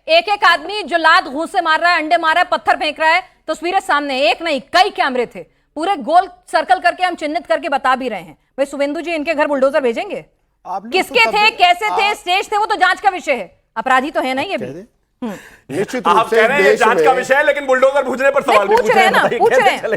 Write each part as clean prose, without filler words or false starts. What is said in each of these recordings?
एक एक आदमी जो लात घूंस से मार रहा है, अंडे मार रहा है, पत्थर फेंक रहा है, तस्वीरें सामने, एक नहीं कई कैमरे थे, पूरे गोल सर्कल करके हम चिन्हित करके बता भी रहे हैं। भाई शुभेंदु जी इनके घर बुलडोजर भेजेंगे? किसके थे, कैसे थे, स्टेज थे, वो तो जांच का विषय है। अपराधी तो है ना ये भी। निश्चित रूप से जांच का विषय है, लेकिन बुलडोजर पूछने पर सवाल भी पूछ रहे हैं।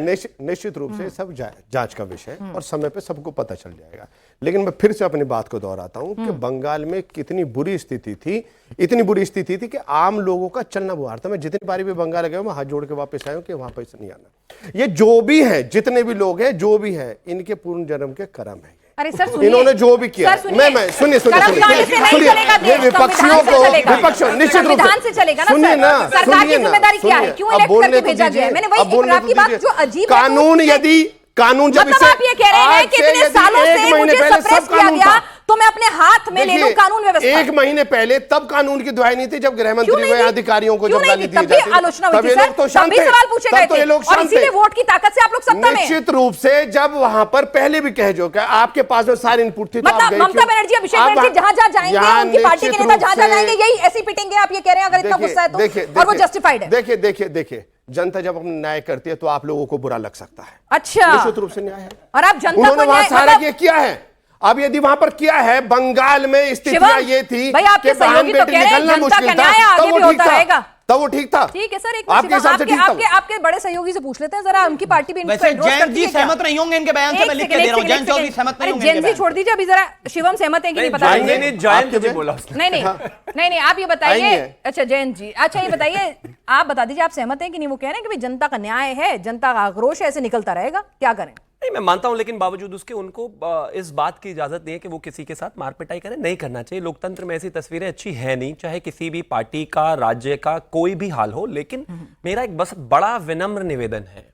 निश्चित रूप से सब जांच का विषय और समय पे सबको पता चल जाएगा। लेकिन मैं फिर से अपनी बात को दोहराता हूं कि बंगाल में कितनी बुरी स्थिति थी, इतनी बुरी स्थिति थी कि आम लोगों का चलना बुहार था। मैं जितनी बारी भी बंगाल गया मैं हाथ जोड़ के वापस आया हूं कि वहां पर नहीं आना। ये जो भी है, जितने भी लोग हैं, जो भी है, इनके पूर्ण जन्म के कर्म है। अरे सर सुनिए, इन्होंने जो भी किया, मैं सुनिए विपक्षियों को, विपक्ष निश्चित रूप से चलेगा ना, सुनिए ना, सरकार की जिम्मेदारी क्या है, क्यों इलेक्ट करके भेजा गया है? मैंने वही आपकी बात जो अजीब कानून, यदि कानून जब मतलब आप ये कह रहे हैं कि इतने सालों से मुझे सप्रेस किया गया तो मैं अपने हाथ में ले लूं कानून व्यवस्था। एक महीने पहले तब कानून की दुहाई नहीं थी, जब गृह मंत्री व अधिकारियों को जब गाली दी जाती थी, आलोचना हुई थी सर, तब भी सवाल पूछे गए थे और इसीलिए वोट की ताकत से आप लोग सत्ता में। निश्चित रूप से जब वहां पर पहले भी कह जो आपके पास में सारी इनपुट थी, मतलब ममता बनर्जी, अभिषेक बनर्जी जहां जहां जाएंगे, उनकी पार्टी के नेता जहां जहां जाएंगे यही ऐसी पिटेंगे, आप ये कह रहे हैं? अगर इतना गुस्सा है तो, और वो जस्टिफाइड है। देखिए जनता जब अपना न्याय करती है तो आप लोगों को बुरा लग सकता है। अच्छा, निश्चित रूप से न्याय है और आप जनता उन्होंने को वहां सारा किया है। अब यदि वहां पर किया है, बंगाल में स्थितियां ये थी कि बहन बेटी निकलना मुश्किल था, तब वो ठीक था, तब वो ठीक था। ठीक है सर, एक आपके हिसाब से ठीक था। आपके बड़े सहयोगी से पूछ लेते हैं जरा, उनकी पार्टी भी जैन जी सहमत नहीं होंगे इनके बयान से, मैं लिख के दे रहा हूं। जैन चौधरी सहमत नहीं होंगे। जैन जी छोड़ दीजिए, अभी जरा शिवम सहमत है कि नहीं पता नहीं, नहीं आप ये बताइए। अच्छा जैन जी, अच्छा ये बताइए, आप बता दीजिए आप सहमत हैं कि नहीं? वो कह रहे हैं कि भाई जनता का न्याय है, जनता का आक्रोश है, ऐसे निकलता रहेगा, क्या करें? नहीं, मैं मानता हूं, लेकिन बावजूद उसके उनको इस बात की इजाजत नहीं है कि वो किसी के साथ मारपिटाई करें। नहीं करना चाहिए। लोकतंत्र में ऐसी तस्वीरें अच्छी है नहीं, चाहे किसी भी पार्टी का, राज्य का, कोई भी हाल हो। लेकिन मेरा एक बस बड़ा विनम्र निवेदन है,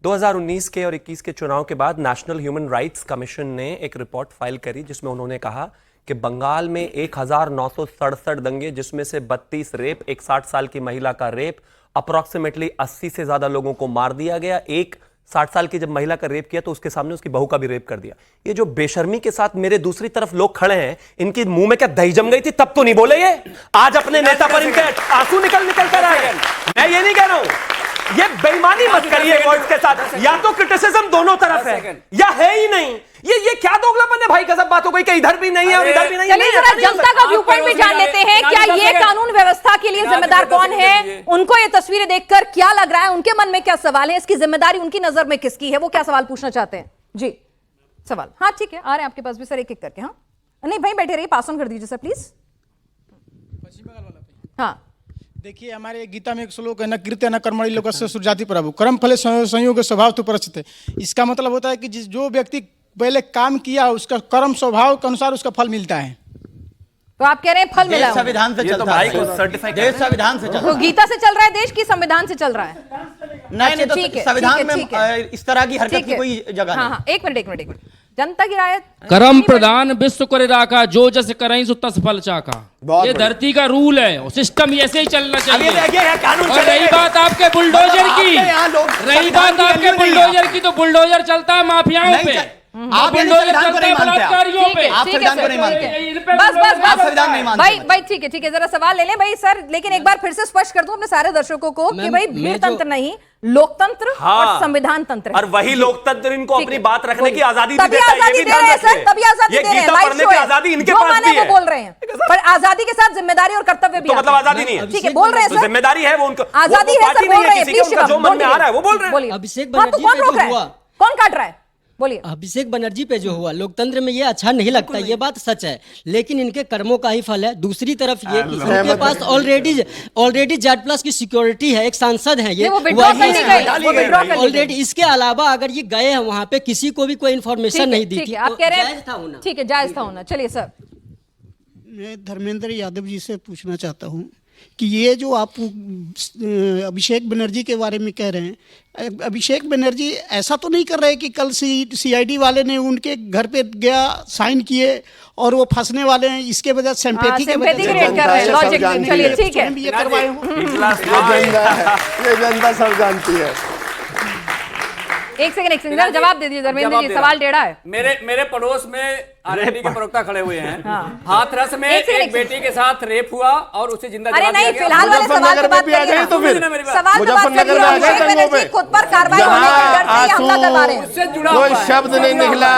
2019 के और 21 के चुनाव के बाद नेशनल ह्यूमन राइट्स कमीशन ने एक रिपोर्ट फाइल करी जिसमें उन्होंने कहा कि बंगाल में 1967 दंगे, जिसमें से 32 रेप, एक 60 साल की महिला का रेप, अप्रोक्सीमेटली 80 से ज्यादा लोगों को मार दिया गया। एक 60 साल की जब महिला का रेप किया तो उसके सामने उसकी बहू का भी रेप कर दिया। ये जो बेशर्मी के साथ मेरे दूसरी तरफ लोग खड़े हैं, इनकी मुंह में क्या दही जम गई थी? तब तो नहीं बोले ये। आज अपने नेता पर इनके आंसू निकल कर आए हैं। मैं ये नहीं कह रहा हूं, ये बेईमानी मत करिए वर्ड्स के साथ। या तो क्रिटिसिज्म दोनों तरफ है या है ही नहीं। ये क्या दोगलापन है भाई? गजब बात हो गई कि इधर भी नहीं है और इधर भी नहीं है। चलिए जरा जनता का व्यू पॉइंट भी जान लेते हैं। क्या ये कानून व्यवस्था के लिए जिम्मेदार कौन है? उनको ये तस्वीरें देखकर क्या लग रहा है? उनके मन में क्या सवाल है? इसकी जिम्मेदारी उनकी नजर में किसकी है? वो क्या सवाल पूछना चाहते हैं? जी सवाल। हाँ ठीक है, आ रहे हैं आपके पास भी सर, एक एक करके। हाँ नहीं भाई बैठे रहिए, पास ऑन कर दीजिए सर प्लीज। हाँ देखिए, हमारे गीता में एक श्लोक है, न कृत्य न कर्मणि लोकस्य सुजाति प्रभु कर्म फले संयोग स्वभाव तो परिस्थिति। इसका मतलब होता है कि जो व्यक्ति पहले काम किया उसका कर्म स्वभाव के अनुसार उसका फल मिलता है। तो आप कह रहे हैं फल मिला संविधान से चलता है, देश संविधान से चलता है। तो गीता से चल रहा है देश की संविधान से चल रहा है? नहीं तो संविधान में इस तरह की हरकत की कोई जगह नहीं। हाँ एक मिनट जनता की राय। कर्म प्रधान विश्व करे राखा, जो जस करें सो तस फल चाका। ये धरती का रूल है, सिस्टम ऐसे ही चलना चाहिए। और रही बात आपके बुलडोजर की, तो बुलडोजर चलता है माफियाओं पे, आप संविधान को नहीं मानते, आप संविधान को नहीं मानते। बस भाई ठीक है जरा सवाल ले लें भाई सर। लेकिन एक बार फिर से स्पष्ट कर दूं अपने सारे दर्शकों को कि भाई भीड़ तंत्र नहीं, लोकतंत्र और संविधान तंत्र। और वही लोकतंत्र इनको अपनी बात रखने की आजादी देता है। तभी आजादी दे रहे हैं सर, तभी आजादी दे रहे हैं। लाइव शो है, आजादी इनके जो पास माने भी है, वो बोल रहे हैं। पर आजादी के साथ जिम्मेदारी और कर्तव्य भी, तो मतलब आजादी नहीं है। ठीक है बोल रहे हैं सर, जिम्मेदारी है वो उनको, आजादी है सर, बोल रहे हैं। जो मन में आ रहा है वो बोल रहे हैं। अभिषेक बनर्जी पे जो हुआ, कौन काट रहा है? बोलिए। अभिषेक बनर्जी पे जो हुआ, लोकतंत्र में ये अच्छा नहीं लगता, ये बात सच है, लेकिन इनके कर्मों का ही फल है। दूसरी तरफ ये कि इनके पास ऑलरेडी जेड प्लस की सिक्योरिटी है, एक सांसद है ये ऑलरेडी। इसके अलावा अगर ये गए हैं वहां पे, किसी को भी कोई इन्फॉर्मेशन नहीं दी थी, आप कह रहे हैं ठीक है जायज था होना। चलिए सर, मैं धर्मेंद्र यादव जी से पूछना चाहता हूँ कि ये जो आप अभिषेक बनर्जी के बारे में कह रहे हैं, अभिषेक बनर्जी ऐसा तो नहीं कर रहे कि कल सीआईडी वाले ने उनके घर पे गया, साइन किए और वो फंसने वाले हैं, इसके वजह से सिंपैथी के वजह से चलिए ठीक है ये करवाए हूं। ये जनता सब जानती है। एक सेकंड जवाब दे दीजिए धर्मेंद्र जी, सवाल टेढ़ा है। मेरे पड़ोस में आरएनडी के प्रवक्ता खड़े हुए हैं। हाथरस में एक बेटी के साथ रेप हुआ और उसे जिंदा अरे नहीं, फिलहाल वाले सवाल पे बात करिए। तो फिर सवाल पे बात मुजफ्फरनगर में आ जाए करिए। दंगों पे, खुद पर कार्रवाई होने के डर से ये हमला करवा रहे हैं। उससे जुड़ा कोई शब्द नहीं निकला।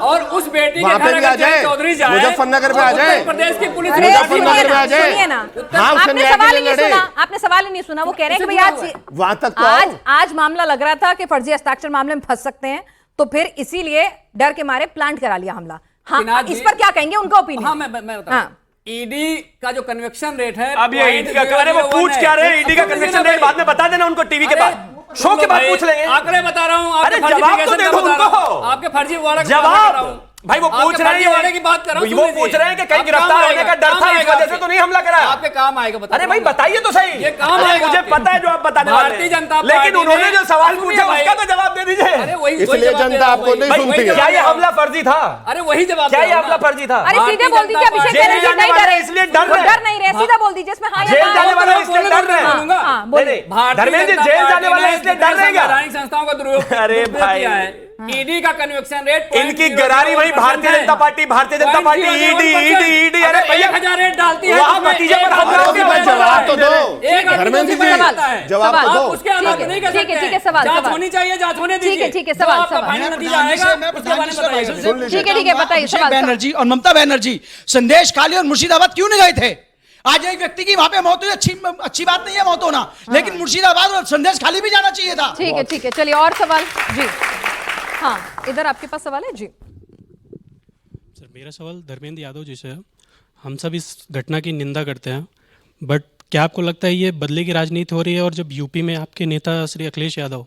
और उस बेटी के वहाँ पे घर भी आ जाए, चौधरी जाए, मुजफ्फरनगर में आ जाए, उत्तर प्रदेश की पुलिस अरे मुजफ्फरनगर में आ जाए। सुनिए ना, हाँ, उससे आपने न्याय सवाल के ही लिए नहीं लड़े। सुना, आपने सवाल ही नहीं सुना। वो कह रहे हैं कि भैया वहां तक तो आओ। आज मामला लग रहा था कि फर्जी हस्ताक्षर मामले में फंस सकते हैं, तो फिर इसीलिए डर के मारे प्लांट करा लिया हमला। हाँ, इस पर क्या कहेंगे, उनका ओपिनियन? हाँ, मैं बता ईडी का जो कन्वेक्शन रेट है, अब ये ईडी का, अरे वो पूछ क्या रहे, ईडी का कन्वेक्शन रेट बाद में बता देना उनको, टीवी के बाद, शो के बाद पूछ लेंगे। आंकड़े बता रहा हूँ, अरे जवाब तो दे दो उनको, आपके फर्जी वाला जवाब। भाई वो पूछ रहे हैं की बात कर रहा हूं, वो पूछ रहे हैं कि कहीं गिरफ्तार होने का डर था, इस वजह से तो नहीं हमला करा। आपके काम आएगा, बता। अरे भाई बताइए तो सही, ये काम आएगा। मुझे पता है जो आप बताने वाले हैं, भारतीय जनता पार्टी लेकिन उन्होंने जो सवाल पूछा उसका तो जवाब दे दीजिए। अरे वही इसलिए जनता आपको नहीं सुनती है। क्या ये हमला फर्जी था? अरे वही जवाब, क्या ये हमला फर्जी था? अरे सीधे बोल दीजिए, अभिषेक बनर्जी नहीं डरे, इसलिए डर नहीं रहे, सीधा बोल दीजिए, इसमें हाँ या जेल ना। जाने वाला इसलिए डर रहे हैं। धर्मेंद्र जी जेल जाने वाला इसलिए डर रहे क्या? संवैधानिक संस्थाओं का दुरुपयोग अरे भाई, ईडी का कन्वेक्शन रेट, इनकी गरारी वही भारतीय जनता पार्टी, ईडी। अरे भैया 1000 रेट डालती है, वहाँ भतीजे पर हमला हो गया। जवाब तो दो धर्मेंद्र जी, जवाब तो दो। उसके आधार पर नहीं कर सकते। ठीक है, सवाल जांच होनी चाहिए, जांच होने दीजिए। ठीक है, सवाल फाइनल नतीजा आएगा, उसके बारे में बताइए। ठीक है, बताइए अभिषेक सवाल। बनर्जी और ममता बनर्जी संदेश खाली और मुर्शिदाबाद क्यों नहीं गए थे? आज एक व्यक्ति की वहां पे मौत हुई, अच्छी बात नहीं है मौत होना, लेकिन मुर्शिदाबाद और संदेश खाली भी जाना चाहिए था। ठीक है, चलिए और सवाल जी। हाँ, इधर आपके पास सवाल है जी। सर मेरा सवाल धर्मेंद्र यादव जी से है। हम सब इस घटना की निंदा करते हैं, बट क्या आपको लगता है ये बदले की राजनीति हो रही है? और जब यूपी में आपके नेता श्री अखिलेश यादव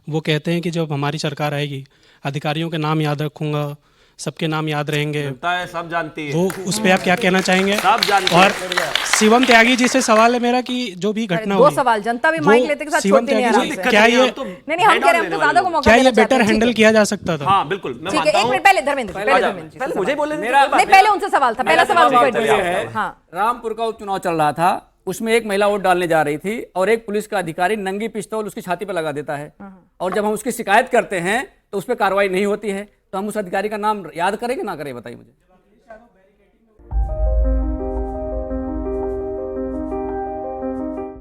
वो कहते हैं कि जब हमारी सरकार आएगी अधिकारियों के नाम याद रखूंगा, सबके नाम याद रहेंगे, सब जानती है, वो उस पर आप क्या कहना चाहेंगे? सब जानती है। और शिवम त्यागी जी से सवाल है मेरा कि जो भी घटना दो हुई, सवाल, जनता भी माइक लेते के साथ छोड़ती नहीं आराम से। क्या ये नहीं, हम कह रहे हैं, हम तो ज्यादा को मौका क्या ये देना चाहते बेटर हैं। हैंडल किया जा सकता था? हाँ बिल्कुल, मैं ठीक है, मानता एक हूँ। मिनट पहले धर्मेंद्र पहले मुझे बोले नहीं, पहले उनसे सवाल था, पहला सवाल उनको ये एड्रेस है, हाँ। रामपुर का उपचुनाव चल रहा था, उसमें एक महिला वोट डालने जा रही थी और एक पुलिस का अधिकारी नंगी पिस्तौल उसकी छाती पर लगा देता है, और जब हम उसकी शिकायत करते हैं तो उस पर कार्रवाई नहीं होती है, तो हम उस अधिकारी का नाम याद करें कि ना करें, बताइए मुझे।